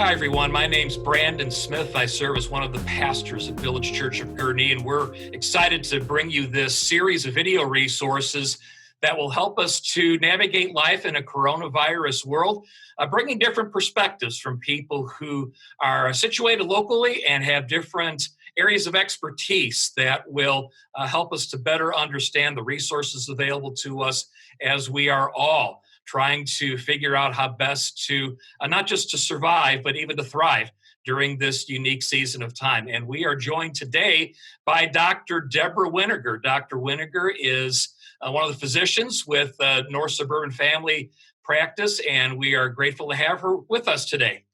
Hi, everyone. My name's Brandon Smith. I serve as one of the pastors at Village Church of Gurnee, and we're excited to bring you this series of video resources that will help us to navigate life in a coronavirus world, bringing different perspectives from people who are situated locally and have different areas of expertise that will help us to better understand the resources available to us as we are all trying to figure out how best to not just to survive, but even to thrive during this unique season of time. And we are joined today by Dr. Deborah Winiger. Dr. Winiger is one of the physicians with North Suburban Family Practice, and we are grateful to have her with us today.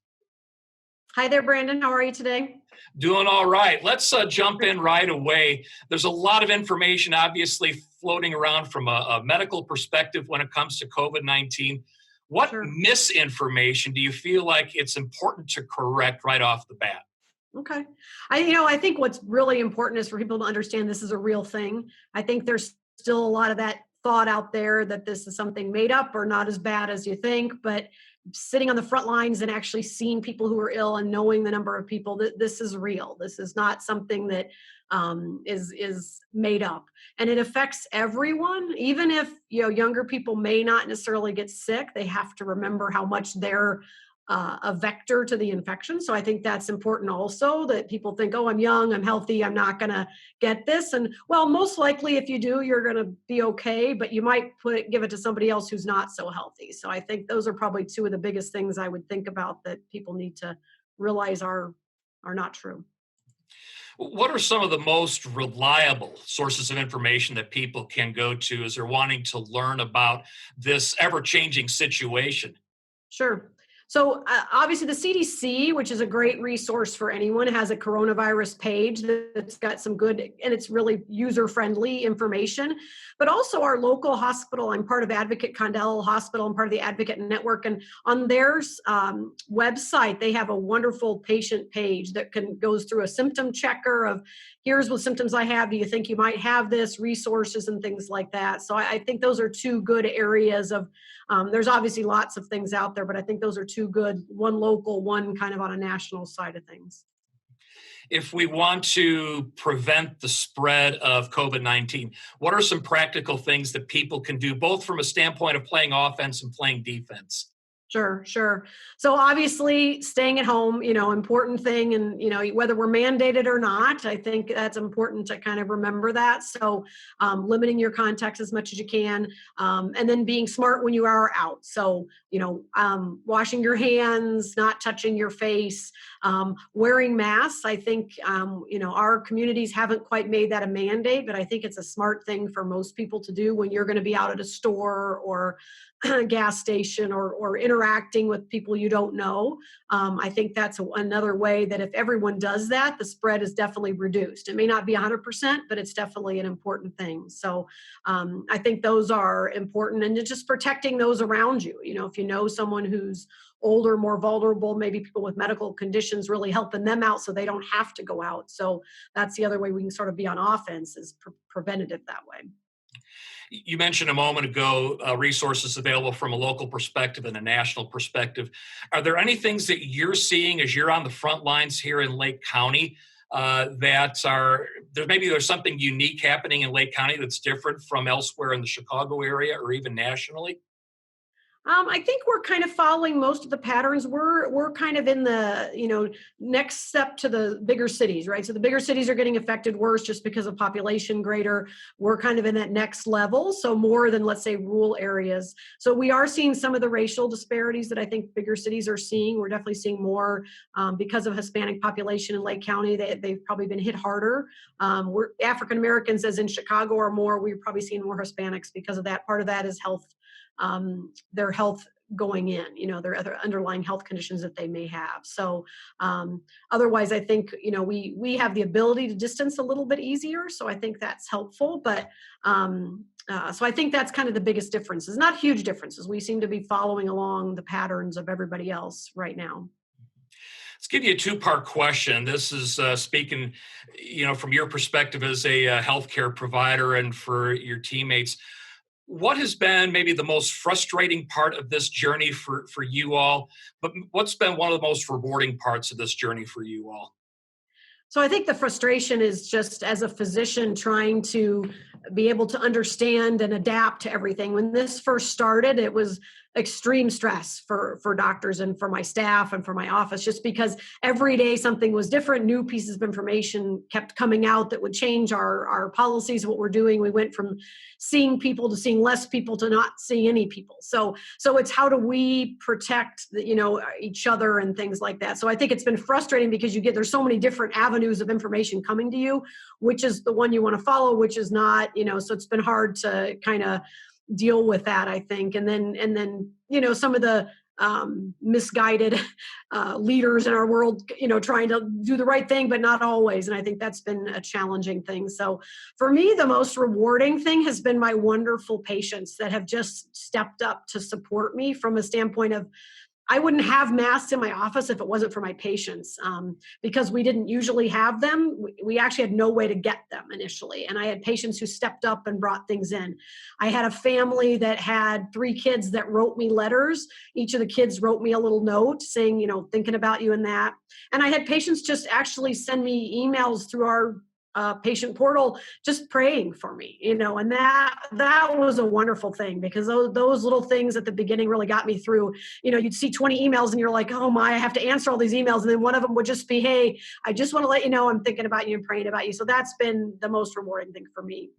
Hi there, Brandon. How are you today? Doing all right. Let's jump in right away. There's a lot of information, obviously, floating around from a medical perspective when it comes to COVID-19. What misinformation do you feel like it's important to correct right off the bat? Okay. I think what's really important is for people to understand this is a real thing. I think there's still a lot of that thought out there that this is something made up or not as bad as you think, but sitting on the front lines and actually seeing people who are ill and knowing the number of people, that this is real. This is not something that is made up, and it affects everyone. Even if younger people may not necessarily get sick, they have to remember how much they're a vector to the infection. So I think that's important also, that people think, oh, I'm young, I'm healthy, I'm not going to get this. And well, most likely if you do, you're going to be okay, but you might give it to somebody else who's not so healthy. So I think those are probably two of the biggest things I would think about that people need to realize are not true. What are some of the most reliable sources of information that people can go to as they're wanting to learn about this ever-changing situation? Sure. So obviously the CDC, which is a great resource for anyone, has a coronavirus page that's got some good, and it's really user-friendly information. But also our local hospital, I'm part of Advocate Condell Hospital, I'm part of the Advocate Network, and on their website, they have a wonderful patient page that goes through a symptom checker of, here's what symptoms I have, do you think you might have this, resources and things like that. So I think those are two good areas of, there's obviously lots of things out there, but I think those are two good, one local, one kind of on a national side of things. If we want to prevent the spread of COVID-19, what are some practical things that people can do, both from a standpoint of playing offense and playing defense? Sure. So obviously staying at home, important thing. And, whether we're mandated or not, I think that's important to kind of remember that. So limiting your contacts as much as you can, and then being smart when you are out. So, washing your hands, not touching your face, wearing masks. I think, our communities haven't quite made that a mandate, but I think it's a smart thing for most people to do when you're going to be out at a store or a gas station or interacting with people you don't know. I think that's another way that if everyone does that, the spread is definitely reduced. It may not be 100%, but it's definitely an important thing. So I think those are important, and it's just protecting those around you. If you know someone who's older, more vulnerable, maybe people with medical conditions, really helping them out so they don't have to go out. So that's the other way we can sort of be on offense, is preventative that way. You mentioned a moment ago resources available from a local perspective and a national perspective. Are there any things that you're seeing as you're on the front lines here in Lake County there's something unique happening in Lake County that's different from elsewhere in the Chicago area or even nationally? I think we're kind of following most of the patterns. We're kind of in the next step to the bigger cities, right? So the bigger cities are getting affected worse just because of population greater. We're kind of in that next level, so more than, let's say, rural areas. So we are seeing some of the racial disparities that I think bigger cities are seeing. We're definitely seeing more because of Hispanic population in Lake County. They've probably been hit harder. We're African Americans, as in Chicago, are more. We're probably seeing more Hispanics because of that. Part of that is health. Their health going in, their other underlying health conditions that they may have. So otherwise, I think, we have the ability to distance a little bit easier. So I think that's helpful. But so I think that's kind of the biggest differences, not huge differences. We seem to be following along the patterns of everybody else right now. Let's give you a two-part question. This is speaking, from your perspective as a healthcare provider and for your teammates. What has been maybe the most frustrating part of this journey for you all? But what's been one of the most rewarding parts of this journey for you all? So I think the frustration is just as a physician trying to be able to understand and adapt to everything. When this first started, it was extreme stress for doctors and for my staff and for my office, just because every day something was different. New pieces of information kept coming out that would change our policies, what we're doing. We went from seeing people to seeing less people to not seeing any people. So it's how do we protect each other and things like that. So I think it's been frustrating because there's so many different avenues of information coming to you, which is the one you want to follow, which is not, so it's been hard to kind of deal with that, I think. And then some of the misguided leaders in our world, trying to do the right thing, but not always. And I think that's been a challenging thing. So for me, the most rewarding thing has been my wonderful patients that have just stepped up to support me from a standpoint of, I wouldn't have masks in my office if it wasn't for my patients, because we didn't usually have them. We actually had no way to get them initially. And I had patients who stepped up and brought things in. I had a family that had 3 kids that wrote me letters. Each of the kids wrote me a little note saying, thinking about you and that. And I had patients just actually send me emails through our patient portal, just praying for me, and that was a wonderful thing, because those little things at the beginning really got me through. You'd see 20 emails and you're like, oh my, I have to answer all these emails. And then one of them would just be, hey, I just want to let you know I'm thinking about you and praying about you. So that's been the most rewarding thing for me.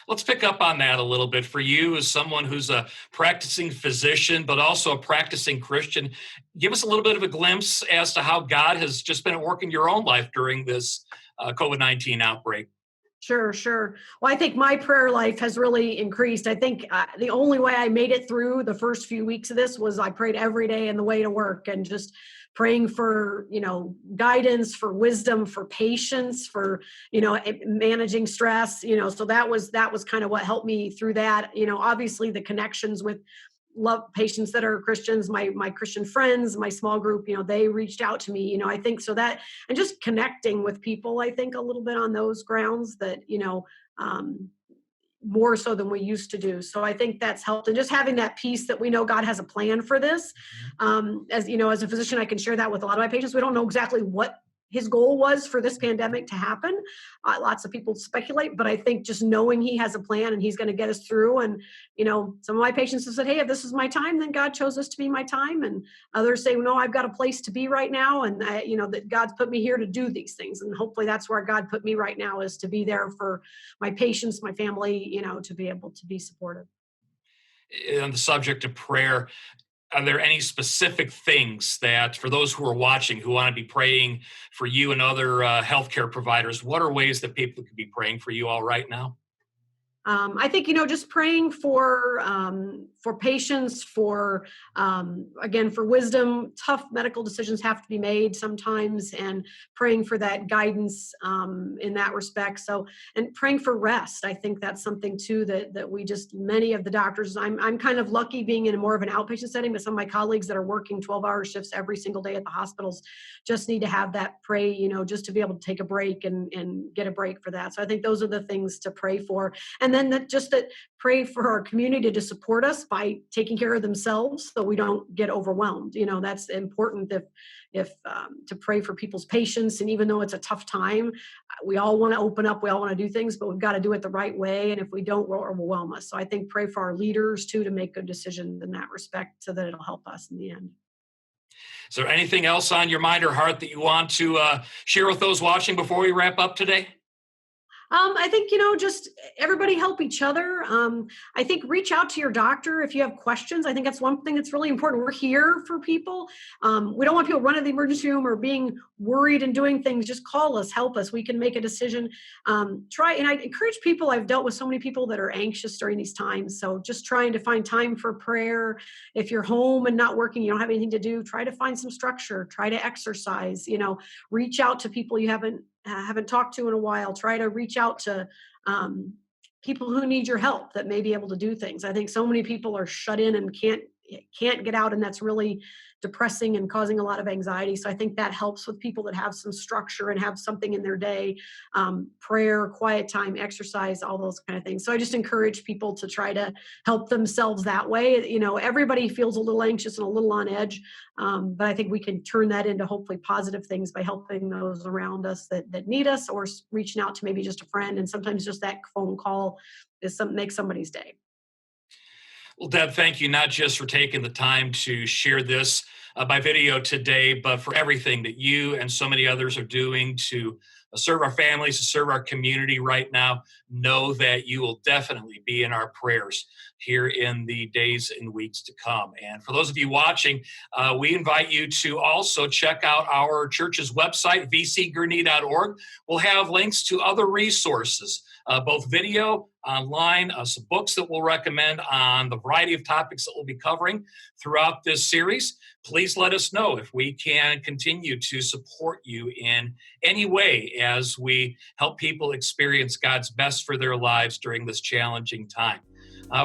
Let's pick up on that a little bit. For you, as someone who's a practicing physician, but also a practicing Christian, give us a little bit of a glimpse as to how God has just been at work in your own life during this COVID-19 outbreak. Sure. Well, I think my prayer life has really increased. I think the only way I made it through the first few weeks of this was I prayed every day on the way to work, and just praying for, guidance, for wisdom, for patience, for, managing stress, so that was kind of what helped me through that. Obviously the connections with love patients that are Christians, my Christian friends, my small group, they reached out to me, I think so that, and just connecting with people, I think a little bit on those grounds that, more so than we used to do. So I think that's helped. And just having that peace that we know God has a plan for this. As a physician, I can share that with a lot of my patients. We don't know exactly what his goal was for this pandemic to happen. Lots of people speculate, but I think just knowing he has a plan and he's going to get us through. And, some of my patients have said, hey, if this is my time, then God chose this to be my time. And others say, no, I've got a place to be right now. And, that God's put me here to do these things. And hopefully that's where God put me right now, is to be there for my patients, my family, to be able to be supportive. On the subject of prayer, are there any specific things that, for those who are watching, who want to be praying for you and other healthcare providers, what are ways that people could be praying for you all right now? I think, just praying for patients, for, again, for wisdom. Tough medical decisions have to be made sometimes, and praying for that guidance in that respect. So, and praying for rest. I think that's something too that we just, many of the doctors, I'm kind of lucky being in more of an outpatient setting, but some of my colleagues that are working 12-hour shifts every single day at the hospitals just need to have that pray, just to be able to take a break and get a break for that. So I think those are the things to pray for. And then that pray for our community to support us by taking care of themselves so we don't get overwhelmed. That's important, if to pray for people's patience. And even though it's a tough time, we all want to open up, we all want to do things, but we've got to do it the right way. And if we don't, we'll overwhelm us. So I think pray for our leaders too, to make good decisions in that respect, so that it'll help us in the end. Is there anything else on your mind or heart that you want to share with those watching before we wrap up today? I think, just everybody help each other. I think reach out to your doctor if you have questions. I think that's one thing that's really important. We're here for people. We don't want people running to the emergency room or being worried and doing things. Just call us, help us. We can make a decision. And I encourage people, I've dealt with so many people that are anxious during these times. So just trying to find time for prayer. If you're home and not working, you don't have anything to do, try to find some structure, try to exercise, reach out to people you haven't talked to in a while. Try to reach out to people who need your help, that may be able to do things. I think so many people are shut in and can't can't get out, and that's really depressing and causing a lot of anxiety. So I think that helps with people that have some structure and have something in their day, prayer, quiet time, exercise, all those kind of things. So I just encourage people to try to help themselves that way. Everybody feels a little anxious and a little on edge, but I think we can turn that into hopefully positive things by helping those around us that need us, or reaching out to maybe just a friend. And sometimes just that phone call makes somebody's day. Well, Deb, thank you not just for taking the time to share this by video today, but for everything that you and so many others are doing to serve our families, to serve our community right now. Know that you will definitely be in our prayers here in the days and weeks to come. And for those of you watching, we invite you to also check out our church's website, vcgurnee.org. We'll have links to other resources, both video, online, some books that we'll recommend on the variety of topics that we'll be covering throughout this series. Please let us know if we can continue to support you in any way as we help people experience God's best for their lives during this challenging time.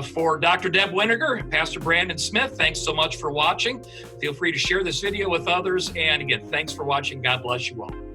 For Dr. Deb Winiger and Pastor Brandon Smith, thanks so much for watching. Feel free to share this video with others. And again, thanks for watching. God bless you all.